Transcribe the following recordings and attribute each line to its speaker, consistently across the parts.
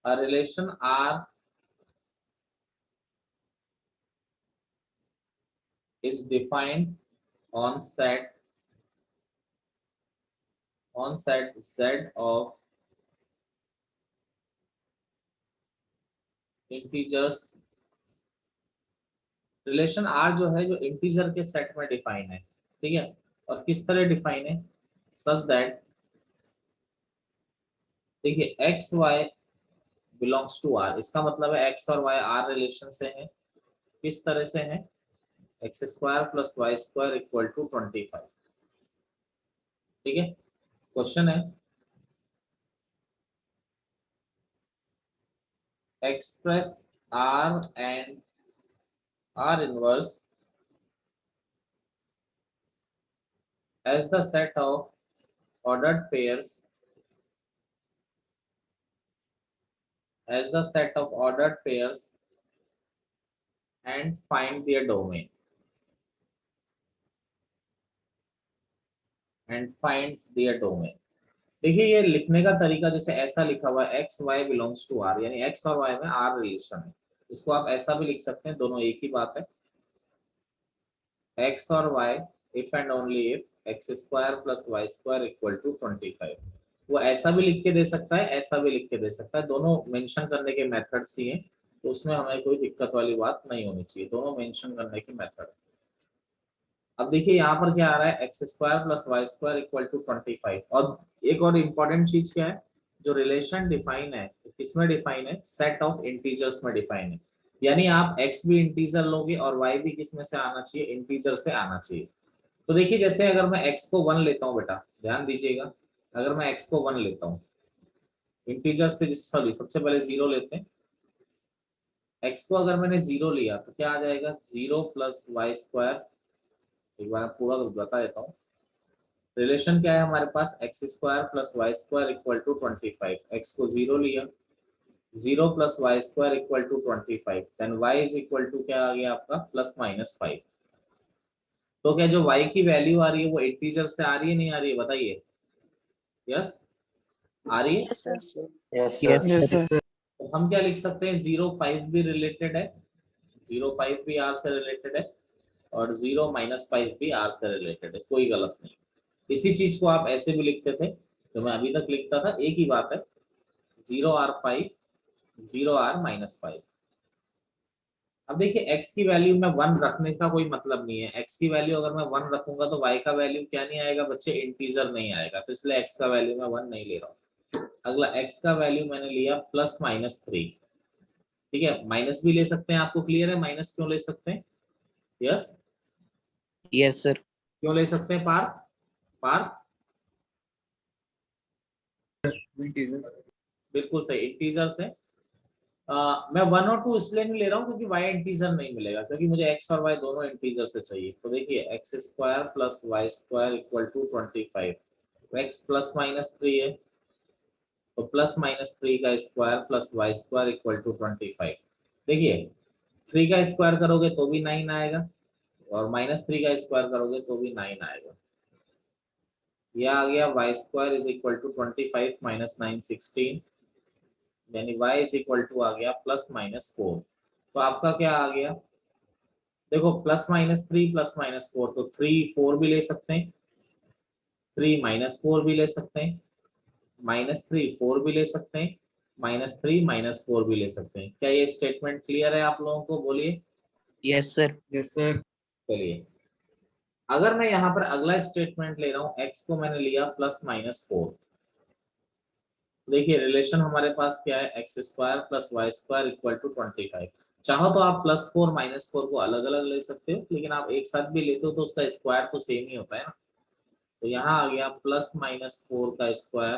Speaker 1: A relation R is defined on set Z of integers। Relation R जो है जो integer के set में डिफाइन है, ठीक है। और किस तरह डिफाइन है? सच दैट, देखिए x y belongs to R, इसका मतलब है एक्स और वाई आर रिलेशन से हैं। किस तरह से हैं? X square plus y square equal to 25, ठीक है। क्वेश्चन है express R and R inverse as the set of ordered pairs and find their domain देखिए ये लिखने का तरीका जैसे ऐसा लिखा हुआ है x y belongs to R, यानी एक्स और वाई में आर रिलेशन है। इसको आप ऐसा भी लिख सकते हैं, दोनों एक ही बात है। एक्स और y if and only if x square plus y square equal to 25। वो ऐसा भी लिख के दे सकता है, ऐसा भी लिख के दे सकता है, दोनों मेंशन करने के मेथड्स ही हैं, तो उसमें हमें कोई दिक्कत वाली बात नहीं होनी चाहिए, दोनों मेंशन करने के मेथड। अब देखिए यहाँ पर क्या आ रहा है, x square plus y square equal to 25। और एक और इम्पोर्टेंट चीज क्या है, जो रिलेशन डिफाइन है तो किसमें डिफाइन है? सेट ऑफ इंटीजर्स में डिफाइन है। यानी आप x भी इंटीजर लोगे और y भी किसमें से आना चाहिए? इंटीजर से आना चाहिए। तो देखिए जैसे अगर मैं x को 1 लेता हूँ, बेटा ध्यान दीजिएगा, अगर मैं x को 1 लेता हूँ इंटीजर से, सॉरी सबसे पहले 0 लेते हैं। x को अगर मैंने 0 लिया तो क्या आ जाएगा? 0 प्लस वाई स्क्वायर, एक बार पूरा बता देता हूँ। रिलेशन क्या है हमारे पास? X square plus y square equal to 25। X को 0 लिया, 0 plus y square equal to 25, then y is equal to क्या आ गया आपका? Plus minus 5। तो क्या जो y की वैल्यू आ रही है वो इंटीजर से आ रही है, नहीं आ रही है? बताइए। यस, आ रही है।
Speaker 2: Yes sir.
Speaker 3: Yes
Speaker 4: yes
Speaker 3: sir.
Speaker 4: Sir.
Speaker 1: तो हम क्या लिख सकते हैं? 0 5 भी रिलेटेड है, 0 5 भी आर से रिलेटेड है, और 0 - 5 भी आर से रिलेटेड है, कोई गलत नहीं। इसी चीज को आप ऐसे भी लिखते थे जो मैं अभी तक लिखता था, एक ही बात है, 0 R 5 0 R - 5। अब देखिए x की वैल्यू में 1 रखने का कोई मतलब नहीं है। x की वैल्यू अगर मैं 1 रखूंगा तो y का वैल्यू क्या नहीं आएगा बच्चे? इंटीजर नहीं आएगा, तो इसलिए x का वैल्यू मैं 1 नहीं ले रहा हूँ। अगला x का वैल्यू मैंने लिया +-3, ठीक है। माइनस भी ले सकते हैं, आपको क्लियर है माइनस क्यों ले सकते हैं? Yes,
Speaker 3: yes sir.
Speaker 1: क्यों ले सकते हैं पार्थ? पार्थ बिल्कुल सही, इंटीजर से। मैं 1 और 2 इसलिए नहीं ले रहा हूँ क्योंकि y इंटीजर नहीं मिलेगा, क्योंकि मुझे x और y दोनों इंटीजर से चाहिए। तो देखिए x square plus y square equal to 25, x plus minus 3 है, तो +-3 का square plus y square equal to 25। देखिए 3 का स्क्वायर करोगे तो भी 9 आएगा, और -3 का स्क्वायर करोगे तो भी 9 आएगा। यह आ गया y square is equal to 25 - 9 16, यानी y इज इक्वल टू आ गया +-4। तो आपका क्या आ गया? देखो +-3 +-4, तो 3 4 भी ले सकते हैं, 3 -4 भी ले सकते हैं, -3 4 भी ले सकते हैं, -3 -4 भी ले सकते हैं। क्या ये स्टेटमेंट क्लियर है आप लोगों को? बोलिए।
Speaker 3: Yes sir.
Speaker 4: Yes sir.
Speaker 1: चलिए अगर मैं यहाँ पर अगला स्टेटमेंट ले रहा हूँ, x को मैंने लिया +-4, देखिए रिलेशन हमारे पास क्या है? X square plus y square equal to 25। चाहो तो आप +4 -4 को अलग अलग ले सकते हो, लेकिन आप एक साथ भी लेते हो तो उसका स्क्वायर तो सेम ही होता है ना। तो यहाँ आ गया +-4 का square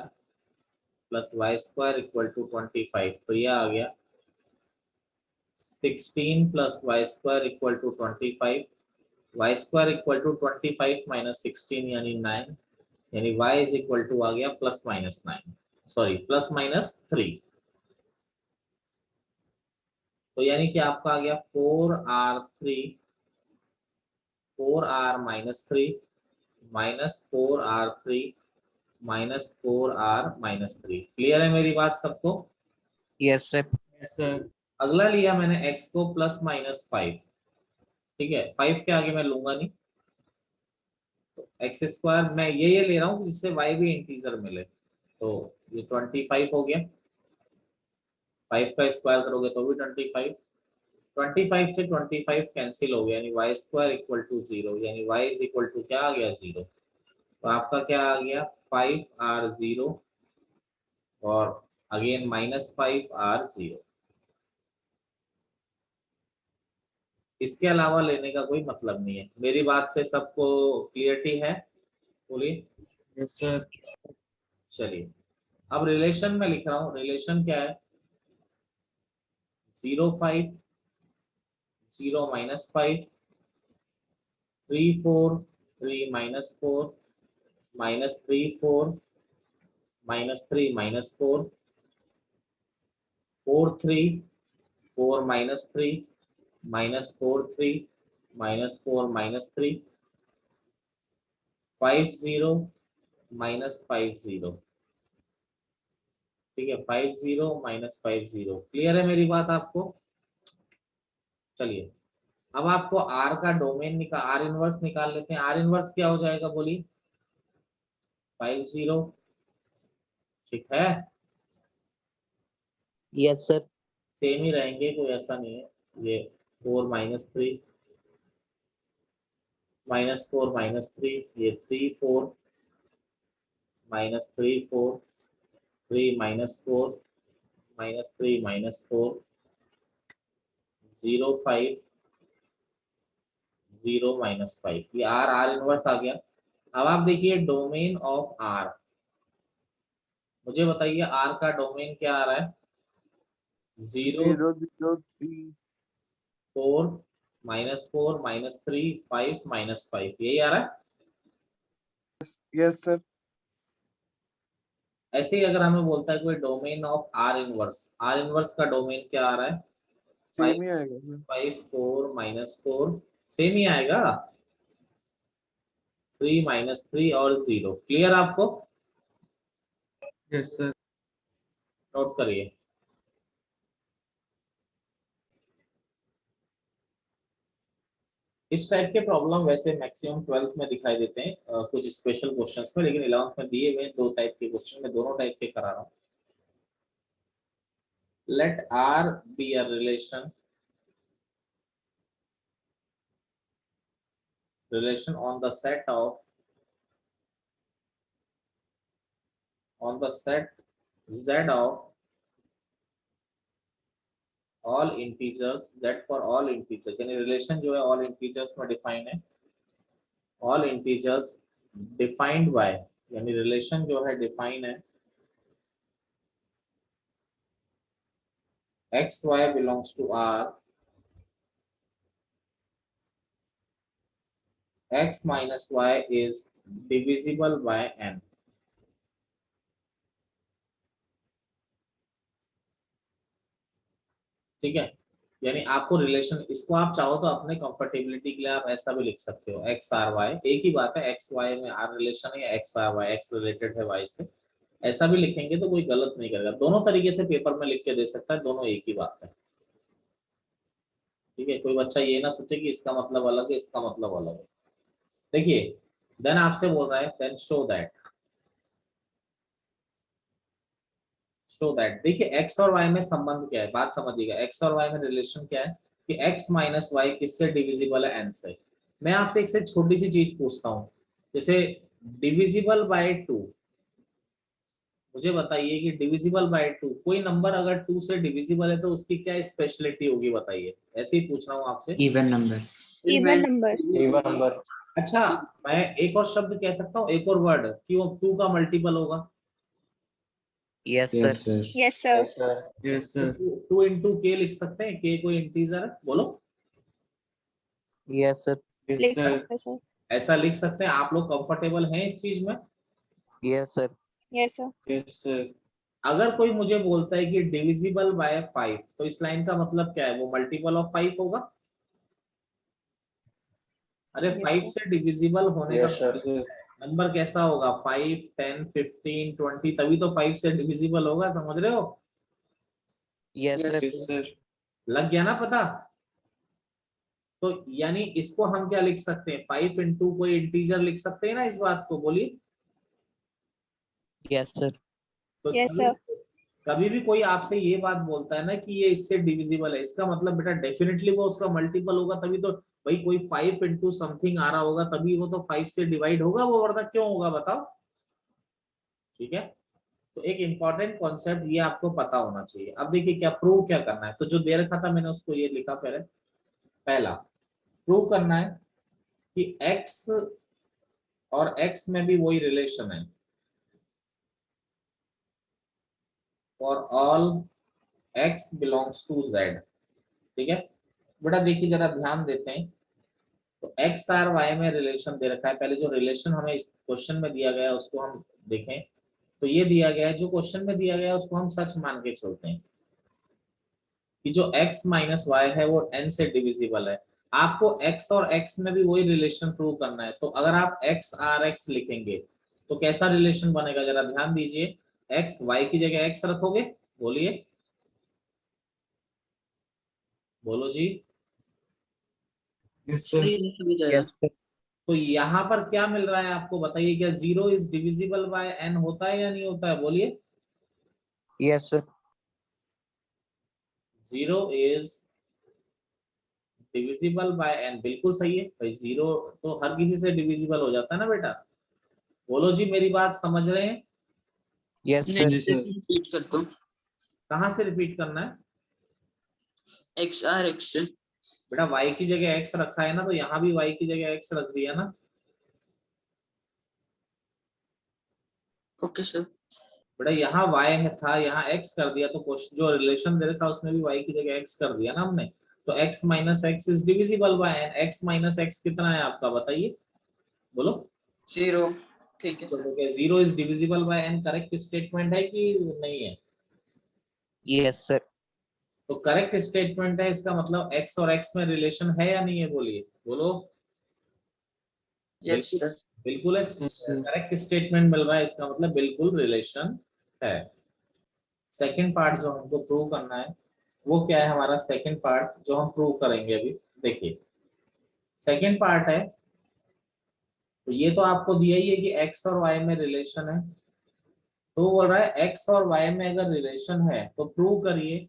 Speaker 1: plus y square equal to 25, तो यह आ गया 16 plus y square equal to 25, y square equal to 25 - 16 यानी 9, यानी y इज इक्वल टू आ गया +-9, सॉरी +-3। तो यानी कि आपका आ गया 4R - 3 -4R3 -4R - 3। क्लियर है मेरी बात सबको?
Speaker 3: Yes, sir.
Speaker 2: Yes, sir.
Speaker 1: अगला लिया मैंने x को प्लस माइनस 5, ठीक है, 5 के आगे मैं लूंगा नहीं, तो एक्स स्क्वायर मैं ये ले रहा हूँ जिससे y भी इंटीजर मिले, तो ये 25 हो गया, 5 का स्क्वायर करोगे तो भी 25, 25 से 25 कैंसिल हो गया, यानी वाई स्क्वायर इक्वल टू 0, यानी y इज इक्वल टू क्या आ गया 0, तो आपका क्या आ गया 5r0 और अगेन -5r0। इसके अलावा लेने का कोई मतलब नहीं है। मेरी बात से सबको क्लियरिटी है? बोलिए।
Speaker 2: Yes, sir.
Speaker 1: चलिए, अब रिलेशन में लिख रहा हूँ, रिलेशन क्या है, 0 5 0 -5 3 4 3 -4 -3 4 -3 -4 4 3 4 -3 -4 3 -4 -3 5 0 -5 0, ठीक है, 5 0 -5 0। क्लियर है मेरी बात आपको? चलिए, अब आपको आर का डोमेन निकाल, आर इनवर्स निकाल लेते हैं। आर इनवर्स क्या हो जाएगा बोलिए? 5 0, ठीक है,
Speaker 3: Yes, sir.
Speaker 1: सेम ही रहेंगे, कोई ऐसा नहीं है। ये 4 -3 -4 -3, ये 3 4 -3 4 3 -4 -3 -4 0 5 0 -5, ये आर आर इनवर्स आ गया। अब आप देखिए डोमेन ऑफ आर, मुझे बताइए आर का डोमेन क्या आ रहा है? 0
Speaker 4: 0 0 3
Speaker 1: 4 -4 -3 5 -5, यही आ रहा है।
Speaker 4: yes sir
Speaker 1: ऐसे ही अगर हमें बोलता है कोई domain of are inverse, are inverse का डोमेन क्या आ रहा है?
Speaker 4: सेम ही आएगा sir
Speaker 1: 5 4 -4, सेम ही आएगा, 3 -3 और 0। क्लियर आपको?
Speaker 2: Yes, sir.
Speaker 1: नोट करिए। इस टाइप के प्रॉब्लम वैसे मैक्सिमम 12th में दिखाई देते हैं, कुछ स्पेशल क्वेश्चंस में, लेकिन 11th में दिए हुए 2 टाइप के क्वेश्चन में दोनों टाइप के करा रहा हूँ। Let R be a relation on the set z of all integers, z for all integers, यानी रिलेशन जो है all integers में डिफाइन है, all integers defined by, यानी रिलेशन जो है डिफाइन है x y belongs to R, x minus y is divisible by n। ठीक है, यानी आपको रिलेशन, इसको आप चाहो तो अपने कंफर्टेबिलिटी के लिए आप ऐसा भी लिख सकते हो, एक्स आर वाई, एक ही बात है, एक्स वाई में आर रिलेशन है या x R y, x related है वाई से, ऐसा भी लिखेंगे तो कोई गलत नहीं करेगा। दोनों तरीके से पेपर में लिख के दे सकता है, दोनों एक ही बात है। ठीक है, कोई बच्चा ये ना सोचे कि इसका मतलब अलग है, इसका मतलब अलग है। देखिए, देन आपसे बोल रहा है देन शो दैट, देखिए एक्स और वाई में संबंध क्या है, बात समझिएगा। एक्स और वाई में रिलेशन क्या है कि एक्स माइनस वाई किससे डिविजिबल है? एन से। मैं आपसे एक से छोटी सी चीज पूछता हूँ, जैसे डिविजिबल बाय 2, मुझे बताइए कि डिविजिबल बाय 2, कोई नंबर अगर 2 से डिविजिबल है तो उसकी क्या स्पेशलिटी होगी, बताइए। ऐसे ही पूछ रहा हूँ आपसे।
Speaker 3: Even number.
Speaker 5: Even number.
Speaker 2: Even number.
Speaker 1: अच्छा, मैं एक और शब्द कह सकता हूँ, एक और वर्ड कि वो 2 का मल्टीपल होगा।
Speaker 3: Yes, sir.
Speaker 5: Yes sir.
Speaker 2: Yes, sir. Yes, sir.
Speaker 1: 2 into k लिख सकते हैं, k कोई इंटीजर है, बोलो।
Speaker 3: Yes, sir.
Speaker 2: Yes,
Speaker 5: लिख
Speaker 2: sir.
Speaker 5: सकते सर।
Speaker 1: ऐसा लिख सकते हैं, आप लोग कंफर्टेबल हैं इस चीज में?
Speaker 3: Yes, sir.
Speaker 5: Yes sir.
Speaker 2: Yes, sir.
Speaker 1: अगर कोई मुझे बोलता है कि डिविजिबल बाय 5, तो इस लाइन का मतलब क्या है? वो मल्टीपल ऑफ 5 होगा। अरे
Speaker 5: Yes,
Speaker 1: 5
Speaker 5: sir.
Speaker 1: से डिविजिबल होने
Speaker 2: Yes,
Speaker 1: का
Speaker 2: sir.
Speaker 1: नंबर कैसा होगा? 5 10 15 20, तभी तो 5 से डिविजिबल होगा, समझ रहे हो?
Speaker 3: Yes, sir.
Speaker 2: Yes, sir.
Speaker 1: लग गया ना पता? तो यानी इसको हम क्या लिख सकते हैं, 5 इंटू कोई इंटीजर लिख सकते हैं ना इस बात को, बोलिए।
Speaker 3: Yes, sir.
Speaker 1: तो
Speaker 5: Yes, sir.
Speaker 1: कभी भी कोई आपसे ये बात बोलता है ना कि ये इससे डिविजिबल है, इसका मतलब बेटा डेफिनेटली वो उसका मल्टीपल होगा, तभी तो भाई कोई 5 इंटू समथिंग आ रहा होगा तभी वो तो 5 से डिवाइड होगा वो, वरना क्यों होगा बताओ। ठीक है, तो एक इंपॉर्टेंट कॉन्सेप्ट ये आपको पता होना चाहिए। अब देखिए क्या प्रूव क्या करना है, तो जो दे रखा था मैंने उसको ये लिखा पहले। पहला प्रूव करना है कि x और x में भी वही रिलेशन है, for all x belongs to z। ठीक है बेटा, देखिए जरा ध्यान देते हैं, तो x और y में रिलेशन दे रखा है। पहले जो रिलेशन हमें इस क्वेश्चन में दिया गया है उसको हम देखें, तो ये दिया गया है, जो क्वेश्चन में दिया गया है उसको हम सच मान के चलते हैं कि जो x माइनस वाई है वो n से डिविजिबल है। आपको x और x में भी वही रिलेशन प्रूव करना है, तो अगर आप x आर x लिखेंगे तो कैसा रिलेशन बनेगा, जरा ध्यान दीजिए। x y की जगह x रखोगे, बोलिए, बोलो जी।
Speaker 2: Yes, sir.
Speaker 3: Yes, sir.
Speaker 1: तो यहाँ पर क्या मिल रहा है आपको बताइए, क्या 0 इज डिविजिबल बाय n होता है या नहीं होता है, बोलिए।
Speaker 3: Yes, sir.
Speaker 1: 0 is divisible by n, बिल्कुल सही है भाई, 0 तो हर किसी से डिविजिबल हो जाता है ना बेटा। बोलो जी, मेरी बात समझ रहे हैं?
Speaker 3: Yes, sir.
Speaker 2: जी सर।
Speaker 6: रिपीट कर दो।
Speaker 1: कहाँ से रिपीट करना है
Speaker 6: एक्स आर एक्स से।
Speaker 1: बेटा? y की जगह x रखा है ना, तो यहाँ भी y की जगह x रख दिया ना।
Speaker 6: Okay sir.
Speaker 1: बेटा यहाँ y है था, यहाँ x कर दिया, तो क्वेश्चन जो रिलेशन दे रखा उसमें भी y की जगह x कर दिया ना हमने। तो x minus x is divisible by n। x minus x कितना है आपका बताइए, बोलो।
Speaker 6: 0। ठीक है
Speaker 1: तो
Speaker 6: sir.
Speaker 1: 0 is divisible by n correct statement है कि नहीं है?
Speaker 3: Yes, sir.
Speaker 1: तो करेक्ट स्टेटमेंट है, इसका मतलब x और x में रिलेशन है या नहीं है, बोलिए, बोलो।
Speaker 6: यस
Speaker 1: बिल्कुल,
Speaker 6: सर।
Speaker 1: बिल्कुल है,
Speaker 2: sir.
Speaker 1: करेक्ट स्टेटमेंट मिल रहा है, इसका मतलब बिल्कुल रिलेशन है। सेकंड पार्ट जो हमको प्रूव करना है वो क्या है, हमारा सेकंड पार्ट जो हम प्रूव करेंगे अभी। देखिए सेकंड पार्ट है, तो ये तो आपको दिया ही है कि x और y में रिलेशन है, तो बोल रहा है x और y में अगर रिलेशन है तो प्रूव करिए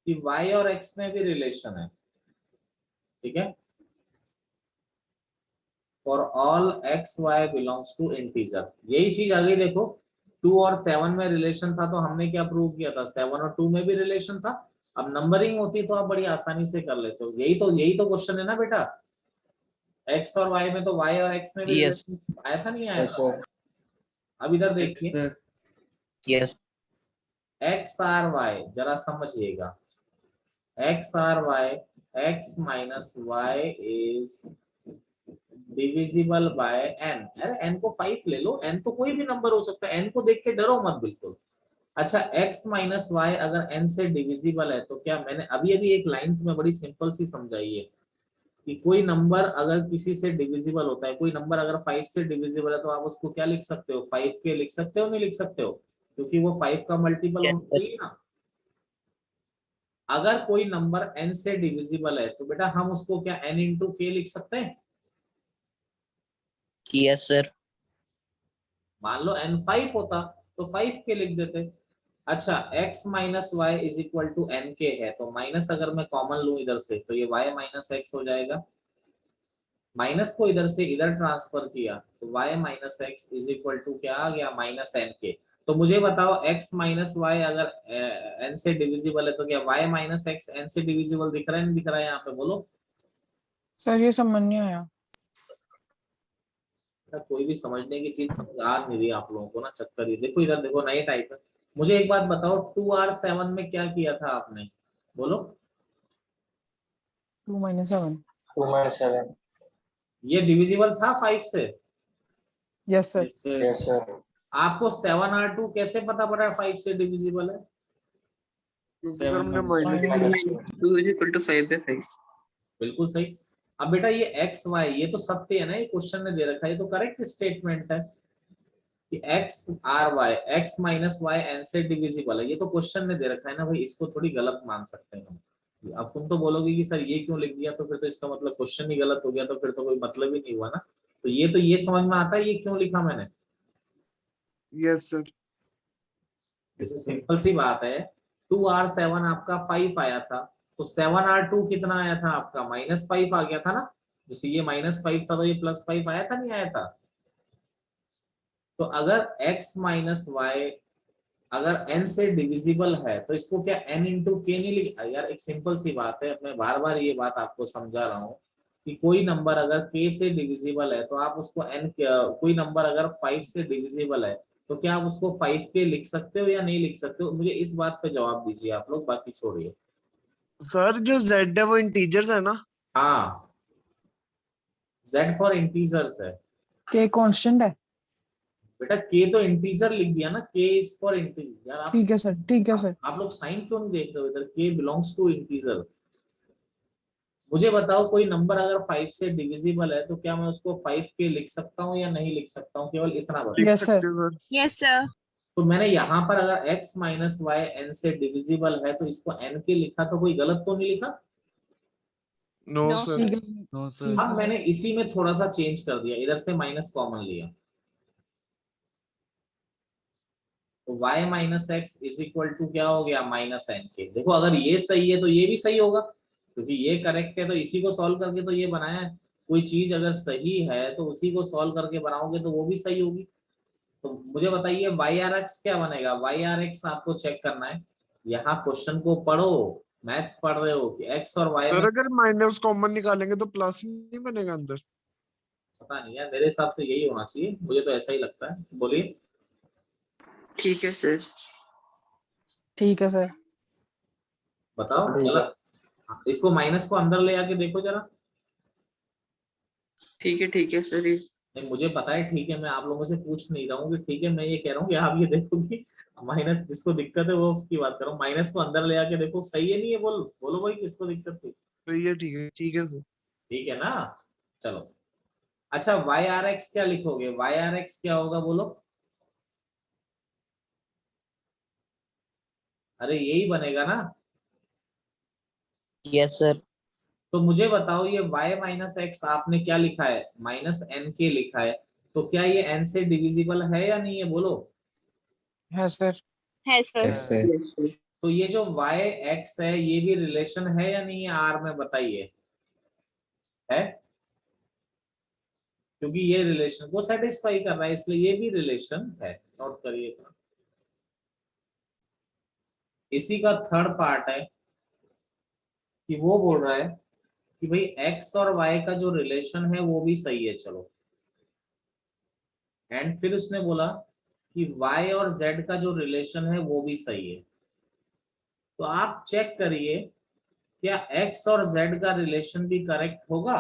Speaker 1: कि y और x में भी रिलेशन है। ठीक है, for all x y belongs to integer. यही चीज आ गई, देखो 2 और 7 में रिलेशन था, तो हमने क्या प्रूव किया था, 7 और 2 में भी रिलेशन था। अब नंबरिंग होती तो आप बड़ी आसानी से कर लेते हो, यही तो क्वेश्चन है ना बेटा। x और y में तो y और x में भी
Speaker 3: Yes.
Speaker 1: रिलेशन आया था, नहीं आया
Speaker 2: Yes,
Speaker 1: था?
Speaker 2: sir.
Speaker 1: अब इधर
Speaker 2: Yes,
Speaker 1: देखिए,
Speaker 2: sir.
Speaker 3: Yes.
Speaker 1: x और y जरा समझिएगा, x और y, x minus y is divisible by n। अरे n को 5 ले लो, n तो कोई भी नंबर हो सकता है, n को देख के डरो मत बिल्कुल। अच्छा x माइनस वाई अगर n से डिविजिबल है तो क्या, मैंने अभी अभी एक लाइन तुम्हें बड़ी सिंपल सी समझाई है कि कोई नंबर अगर किसी से डिविजिबल होता है, कोई नंबर अगर 5 से डिविजिबल है तो आप उसको क्या लिख सकते हो, 5 के लिख सकते हो, नहीं लिख सकते हो, क्योंकि वो 5 का मल्टीपल
Speaker 3: Yes,
Speaker 1: होना
Speaker 3: sir.
Speaker 1: चाहिए ना। अगर कोई नंबर n से डिविजिबल है तो बेटा हम उसको क्या n इंटू के लिख सकते हैं?
Speaker 3: Yes, sir.
Speaker 1: मान लो n 5 होता तो 5 के लिख देते। अच्छा x minus y is equal to n के है, तो माइनस अगर मैं कॉमन लूं इधर से तो ये y माइनस एक्स हो जाएगा। माइनस को इधर से इधर ट्रांसफर किया तो y minus x is equal to क्या आ गया, माइनस एन के। तो मुझे बताओ x माइनस वाई अगर n से डिविजिबल है तो क्या y माइनस एक्स n से डिविजिबल दिख रहा है, नहीं दिख रहा है यहाँ पे, बोलो।
Speaker 7: सर ये समझ नहीं आया।
Speaker 1: कोई भी समझने की चीज समझ आ नहीं रही आप लोगों को ना, चक्कर ये देखो, इधर देखो नए टाइप है। मुझे एक बात बताओ, 2r7 में क्या किया था आपने, बोलो।
Speaker 7: 2 - 7।
Speaker 2: 2 - 7.
Speaker 1: ये डिविजिबल था 5 से?
Speaker 7: Yes sir.
Speaker 2: Yes, sir. Yes, sir.
Speaker 1: आपको 7r2 कैसे पता पड़ा 5 से डिविजिबल है?
Speaker 4: सर हमने minus
Speaker 7: Minus
Speaker 6: 2 is equal to 5 by 5।
Speaker 1: बिल्कुल सही। अब बेटा ये एक्स वाई ये तो सत्य है ना, ये क्वेश्चन ने दे रखा है, ये तो करेक्ट स्टेटमेंट है कि x R y x minus y n से डिविजिबल है, ये तो क्वेश्चन में दे रखा है ना भाई, इसको थोड़ी गलत मान सकते हैं हम। अब तुम तो बोलोगे कि सर ये क्यों लिख दिया, तो फिर तो इसका मतलब क्वेश्चन ही गलत हो गया, तो फिर तो कोई मतलब ही नहीं हुआ ना। तो ये समझ में आता है ये क्यों लिखा मैंने।
Speaker 4: Yes sir.
Speaker 1: सिंपल सी बात है, 2R7 आपका 5 आया था, तो 7R2 कितना आया था आपका -5 आ गया था ना। जैसे ये -5 था तो ये +5 आया था नहीं आया था। तो अगर x माइनस वाई अगर n से डिविजिबल है तो इसको क्या n इंटू के नहीं लिखा यार। एक सिंपल सी बात है, मैं बार बार ये बात आपको समझा रहा हूँ कि कोई नंबर अगर k से डिविजिबल है तो आप उसको n, कोई नंबर अगर 5 से डिविजिबल है तो क्या आप उसको 5k लिख सकते हो या नहीं लिख सकते हो, मुझे इस बात पे जवाब दीजिए आप लोग, बाकी छोड़िए।
Speaker 4: सर जो z है वो इंटीजर्स है ना।
Speaker 1: हाँ, z फॉर इंटीजर्स है
Speaker 7: के कांस्टेंट है।
Speaker 1: बेटा, k तो इंटीजर लिख दिया ना, k इज फॉर इंटीजर। यार
Speaker 7: ठीक है सर, ठीक है सर।
Speaker 1: आप लोग साइन क्यों नहीं देख रहे हो इधर, k बिलोंग्स टू इंटीजर। मुझे बताओ कोई नंबर अगर 5 से डिविजिबल है तो क्या मैं उसको 5k लिख सकता हूँ या नहीं लिख सकता हूँ, केवल इतना बताओ।
Speaker 4: लिख
Speaker 7: Yes, sir.
Speaker 4: सकते हो सर।
Speaker 5: Yes, sir.
Speaker 1: तो मैंने यहाँ पर अगर x माइनस वाई n से डिविजिबल है तो इसको n के लिखा, तो कोई गलत तो नहीं लिखा।
Speaker 4: No
Speaker 5: No,
Speaker 4: sir.
Speaker 7: ठीक है
Speaker 8: नो
Speaker 7: ठीक
Speaker 8: सर।
Speaker 7: है
Speaker 1: अब
Speaker 7: सर।
Speaker 1: मैंने इसी में थोड़ा सा चेंज कर दिया, इधर से माइनस कॉमन लिया, तो y minus x is equal to क्या हो गया -n के। देखो अगर ये सही है तो ये भी सही होगा, क्योंकि ये करेक्ट है तो इसी को सॉल्व करके तो ये बनाया है। कोई चीज अगर सही है तो उसी को सॉल्व करके बनाओगे तो वो भी सही होगी। तो मुझे बताइए YRX क्या बनेगा। YRX आपको चेक करना है, यहाँ क्वेश्चन को पढ़ो, मैथ्स पढ़ रहे हो कि x और y में।
Speaker 4: सर अगर माइनस कॉमन निकालेंगे तो प्लस नहीं बनेगा अंदर।
Speaker 1: पता नहीं है, मेरे हिसाब से यही होना चाहिए, मुझे तो ऐसा ही लगता है। बोलिए।
Speaker 6: ठीक है सर।
Speaker 7: ठीक है सर।
Speaker 1: बताओ
Speaker 2: ठीक है।
Speaker 1: गलत। इसको माइनस को अंदर ले आके देखो जरा।
Speaker 6: ठीक है सर।
Speaker 1: नहीं मुझे पता है ठीक है, मैं आप लोगों से पूछ नहीं रहा हूँ कि ठीक है, मैं ये कह रहा हूँ कि आप ये देखो कि माइनस जिसको दिक्कत है वो उसकी बात करो, माइनस को अंदर ले आके देखो सही है नहीं है, बोलो भाई किसको दिक्कत थी।
Speaker 4: तो ये ठीक है सर।
Speaker 1: ठीक है ना, चलो। अच्छा YRX क्या लिखोगे, YRX क्या होगा बोलो। अरे यही बनेगा ना।
Speaker 3: Yes, sir.
Speaker 1: तो मुझे बताओ ये y माइनस एक्स आपने क्या लिखा है -n के लिखा है, तो क्या ये n से डिविजिबल है या नहीं है बोलो।
Speaker 7: है सर।
Speaker 5: है sir.
Speaker 2: Yes, sir.
Speaker 6: Yes, sir.
Speaker 1: तो ये जो yx है ये भी रिलेशन है या नहीं है R में, बताइए। है, क्योंकि ये रिलेशन को सेटिस्फाई कर रहा है इसलिए ये भी रिलेशन है। नोट करिएगा। इसी का थर्ड पार्ट है कि वो बोल रहा है कि भाई x और y का जो रिलेशन है वो भी सही है, चलो। एंड फिर उसने बोला कि y और z का जो रिलेशन है वो भी सही है। तो आप चेक करिए क्या x और z का रिलेशन भी करेक्ट होगा।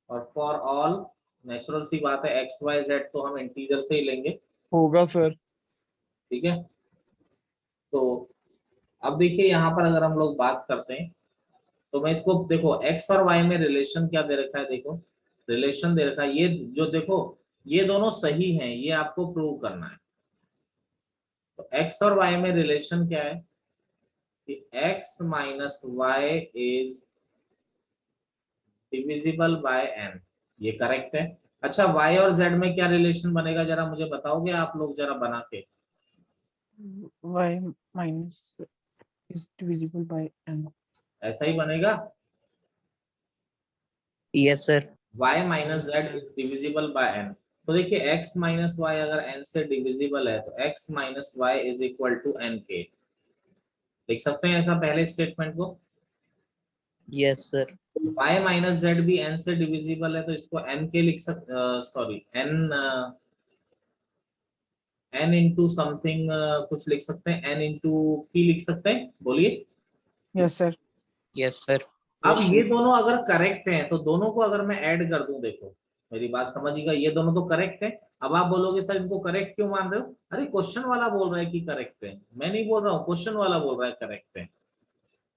Speaker 1: और फॉर ऑल नेचुरल सी बात है, x y z तो हम इंटीजर से ही लेंगे,
Speaker 4: होगा सर।
Speaker 1: ठीक है। तो अब देखिए यहाँ पर अगर हम लोग बात करते हैं तो मैं इसको देखो x और y में रिलेशन क्या दे रखा है, देखो रिलेशन दे रखा है ये जो, देखो ये दोनों सही हैं, ये आपको प्रूव करना है। तो x और y में रिलेशन क्या है कि x minus y is divisible by n, ये करेक्ट है। अच्छा y और z में क्या रिलेशन बनेगा जरा मुझे बताओगे आप लोग जरा बना के।
Speaker 7: y minus is divisible by n.
Speaker 1: ऐसा ही बनेगा,
Speaker 3: Yes, sir.
Speaker 1: y minus z is divisible by n। तो देखिए x माइनस वाई अगर n से डिविजिबल है तो x minus y is equal to n के, देख सकते हैं ऐसा पहले स्टेटमेंट को।
Speaker 3: Yes, sir.
Speaker 1: y minus Z भी n से डिविजिबल है तो इसको n के लिख सकते, सॉरी n इंटू समथिंग कुछ लिख सकते हैं, n इंटू p लिख सकते हैं, बोलिए।
Speaker 7: Yes, sir.
Speaker 3: Yes, sir.
Speaker 1: अब ये दोनों अगर करेक्ट हैं तो दोनों को अगर मैं ऐड कर दूं, देखो मेरी बात समझिएगा, ये दोनों तो करेक्ट है। अब आप बोलोगे सर इनको करेक्ट क्यों मान रहे हो, अरे क्वेश्चन वाला बोल रहा है कि करेक्ट है, मैं नहीं बोल रहा हूँ, क्वेश्चन वाला बोल रहा है करेक्ट है।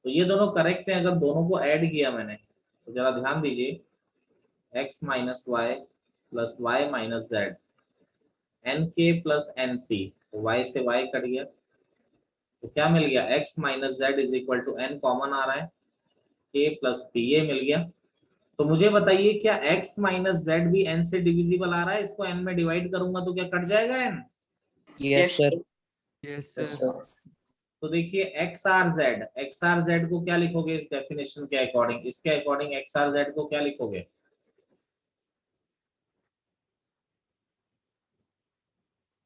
Speaker 1: तो ये दोनों करेक्ट है, अगर दोनों को ऐड किया मैंने तो जरा ध्यान दीजिए, x minus y plus y minus z n k plus n p, तो वाई से वाई कट गया, तो क्या मिल गया, x minus z is equal to n common आ रहा है, के प्लस पी, ये मिल गया। तो मुझे बताइए क्या x माइनस जेड भी n से डिविजिबल आ रहा है? इसको n में डिवाइड करूंगा तो क्या कट जाएगा n?
Speaker 3: Yes, sir.
Speaker 2: Yes,
Speaker 8: Yes, sir.
Speaker 2: sir.
Speaker 1: तो देखिए XRZ को क्या लिखोगे इस डेफिनेशन के अकॉर्डिंग, इसके अकॉर्डिंग XRZ को क्या लिखोगे?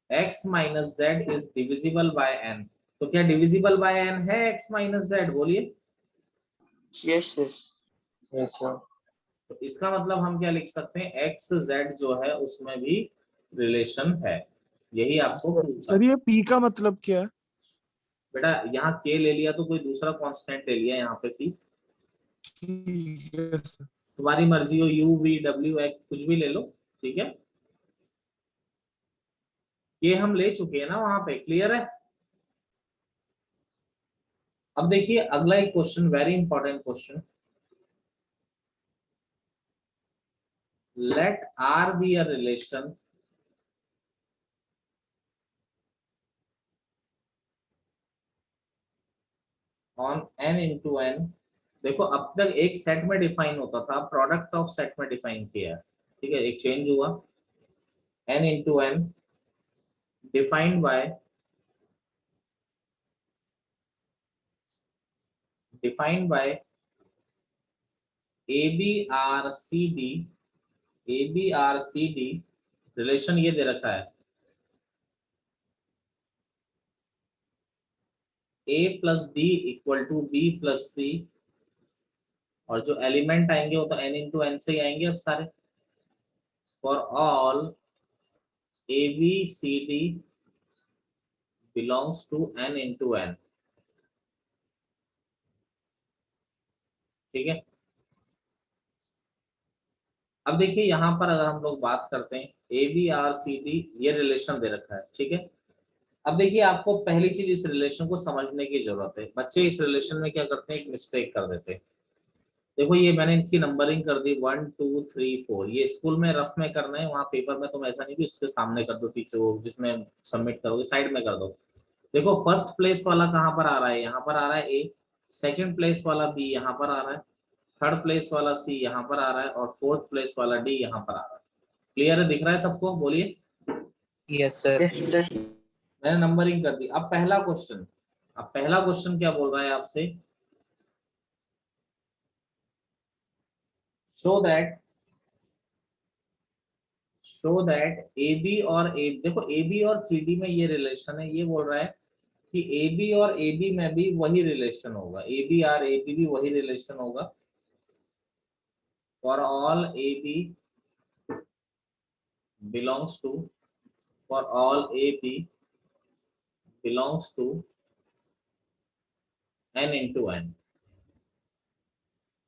Speaker 1: x minus z is divisible by n, तो क्या डिविजिबल बाय n है x माइनस जेड? बोलिए।
Speaker 6: Yes, sir.
Speaker 2: Yes, sir.
Speaker 1: तो इसका मतलब हम क्या लिख सकते हैं, एक्स जेड जो है उसमें भी रिलेशन है, यही आपको prove करना
Speaker 4: सर ये पी का मतलब क्या है?
Speaker 1: बेटा, यहाँ के ले लिया तो कोई दूसरा कांस्टेंट ले लिया यहाँ पे पी,
Speaker 4: ठीक है सर।
Speaker 1: तुम्हारी मर्जी हो, यू वी डब्ल्यू एक्स कुछ भी ले लो, ठीक है। ये हम ले चुके हैं ना वहां पे, क्लियर है। अब देखिए अगला एक question, very important question, let R be a relation on n into n. देखो अब तक एक सेट में डिफाइन होता था, प्रोडक्ट ऑफ सेट में डिफाइन किया है, ठीक है, एक चेंज हुआ, n into n defined by a b R c d relation ये दे रखा है, a plus d equal to b plus c, और जो एलिमेंट आएंगे वो तो n इंटू एन से ही आएंगे अब सारे, for all a b c d belongs to n into n, ठीक है। अब देखिए यहाँ पर अगर हम लोग बात करते हैं a b R c d, ये रिलेशन दे रखा है, ठीक है। अब देखिए आपको पहली चीज इस रिलेशन को समझने की जरूरत है। बच्चे इस रिलेशन में क्या करते हैं, एक मिस्टेक कर देते हैं। देखो ये मैंने इसकी नंबरिंग कर दी 1 2 3 4, ये स्कूल में रफ में करना है, वहाँ पेपर में तुम ऐसा नहीं कि उसके सामने कर दो, टीचर वो जिसमें सबमिट करोगे साइड में कर दो। देखो फर्स्ट प्लेस वाला कहाँ पर आ रहा है, यहाँ पर आ रहा है ए, सेकंड प्लेस वाला बी यहाँ पर आ रहा है, थर्ड प्लेस वाला सी यहाँ पर आ रहा है, और फोर्थ प्लेस वाला डी यहाँ पर आ रहा है। क्लियर है, दिख रहा है सबको? बोलिए।
Speaker 3: Yes, sir.
Speaker 6: Yes, sir.
Speaker 1: मैंने नंबरिंग कर दी। अब पहला क्वेश्चन क्या बोल रहा है आपसे, शो दैट ए बी और ए, देखो ए बी और सी डी में ये रिलेशन है, ये बोल रहा है कि ए बी और ए बी में भी वही रिलेशन होगा, a b R a b भी वही रिलेशन होगा, for all a b belongs to n into n,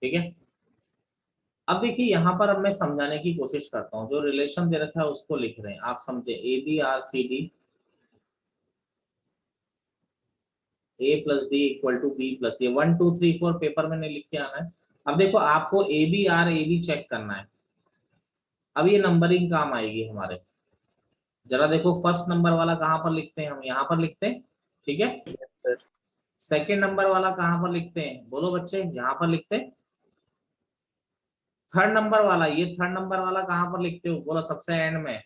Speaker 1: ठीक है। अब देखिए यहाँ पर अब मैं समझाने की कोशिश करता हूँ, जो रिलेशन दे रखा है उसको लिख रहे हैं, आप समझे, a b R c d, a plus d equal to b plus, ये 1 2 3 4 पेपर में नहीं लिख के आना है। अब देखो आपको a b R a b check करना है, अब ये नंबरिंग काम आएगी हमारे। जरा देखो फर्स्ट नंबर वाला कहाँ पर लिखते हैं, हम यहाँ पर लिखते हैं, ठीक है।
Speaker 3: Sir.
Speaker 1: सेकेंड नंबर वाला कहाँ पर लिखते हैं, बोलो बच्चे, यहाँ पर लिखते हैं। थर्ड नंबर वाला, ये थर्ड नंबर वाला कहाँ पर लिखते हो, बोलो सबसे एंड में।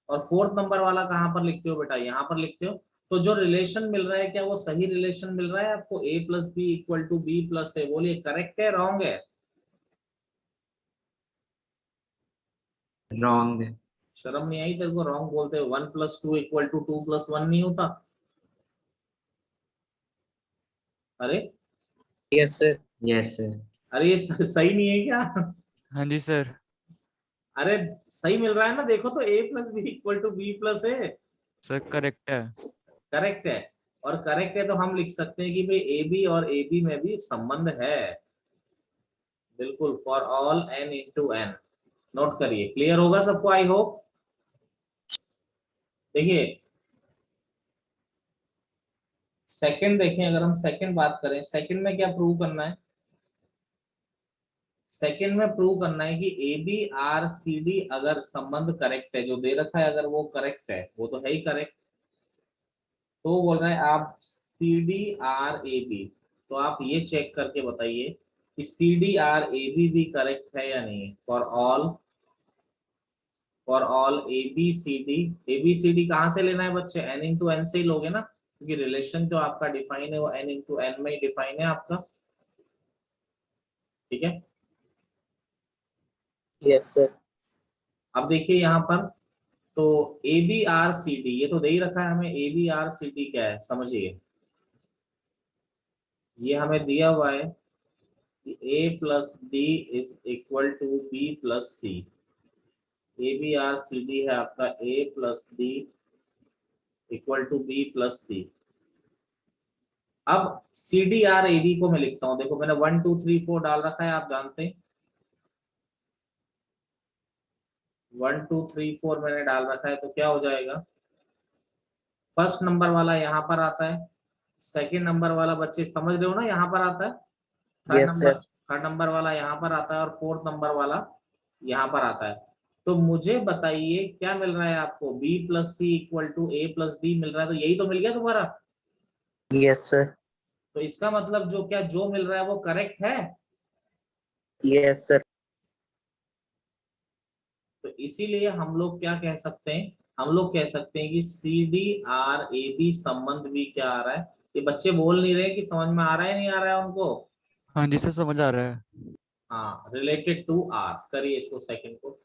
Speaker 1: और फोर्थ नंबर वाला कहाँ पर लिखते हो बेटा, यहाँ पर लिखते हो। तो जो रिलेशन मिल रहा है क्या वो सही रिलेशन मिल रहा है आपको, a plus b equal to b plus a? बोलिए करेक्ट है रॉन्ग है?
Speaker 8: Wrong.
Speaker 1: शर्म नहीं आई तेरे को रॉन्ग बोलते हो? 1 प्लस 2 इक्वल टू 2 प्लस 1 नहीं होता? अरे
Speaker 3: Yes, sir.
Speaker 8: Yes, sir.
Speaker 1: अरे ये सही नहीं है क्या?
Speaker 9: हाँ जी सर।
Speaker 1: अरे सही मिल रहा है ना, देखो तो a plus b equal to b plus a
Speaker 9: sir correct है।
Speaker 1: करेक्ट है। और करेक्ट है तो हम लिख सकते हैं कि भाई ए बी और ए बी में भी संबंध है, बिल्कुल, for all n into n. Note करिए, क्लियर होगा सबको आई होप। देखिए सेकंड देखें, अगर हम सेकंड बात करें, सेकंड में क्या प्रूव करना है, सेकंड में प्रूव करना है कि a b R c d अगर संबंध करेक्ट है, जो दे रखा है अगर वो करेक्ट है, वो तो है ही करेक्ट, तो बोल रहे हैं आप c d R a b, तो आप ये चेक करके बताइए कि c d R a b भी करेक्ट है या नहीं। For all a b c d कहाँ से लेना है बच्चे, एन इंटू एन से ही लोगे ना, क्योंकि रिलेशन जो आपका डिफाइन है वो एन इंटू एन में ही डिफाइन है आपका, ठीक है।
Speaker 3: Yes sir.
Speaker 1: अब देखिए यहाँ पर तो a b R c d, ये तो दे ही रखा है हमें, a b R c d क्या है समझिए, ये हमें दिया हुआ है कि a plus d is equal to b plus c. A b R c d है आपका a plus d equal to b plus c. अब c d R a b को मैं लिखता हूं, देखो मैंने 1 2 3 4 डाल रखा है, आप जानते हैं 1 2 3 4 मैंने डाल रखा है, तो क्या हो जाएगा, फर्स्ट नंबर वाला यहाँ पर आता है, सेकंड नंबर वाला बच्चे समझ रहे हो ना यहाँ पर आता है,
Speaker 3: Yes, sir.
Speaker 1: थर्ड नंबर वाला यहाँ पर आता है और फोर्थ नंबर वाला यहाँ पर आता है। तो मुझे बताइए क्या मिल रहा है आपको, b plus c equal to a plus d मिल रहा है, तो यही तो मिल गया तुम्हारा।
Speaker 3: Yes sir.
Speaker 1: तो इसका मतलब जो मिल रहा है वो करेक्ट है।
Speaker 3: Yes sir.
Speaker 1: तो इसीलिए हम लोग क्या कह सकते हैं, हम लोग कह सकते हैं कि c d R a b संबंध भी क्या आ रहा है। ये बच्चे बोल नहीं रहे कि समझ में आ रहा है नहीं आ रहा है उनको।
Speaker 9: हाँ जी सर समझ आ रहा है।
Speaker 1: हाँ, रिलेटेड टू आर, करिए इसको सेकंड को।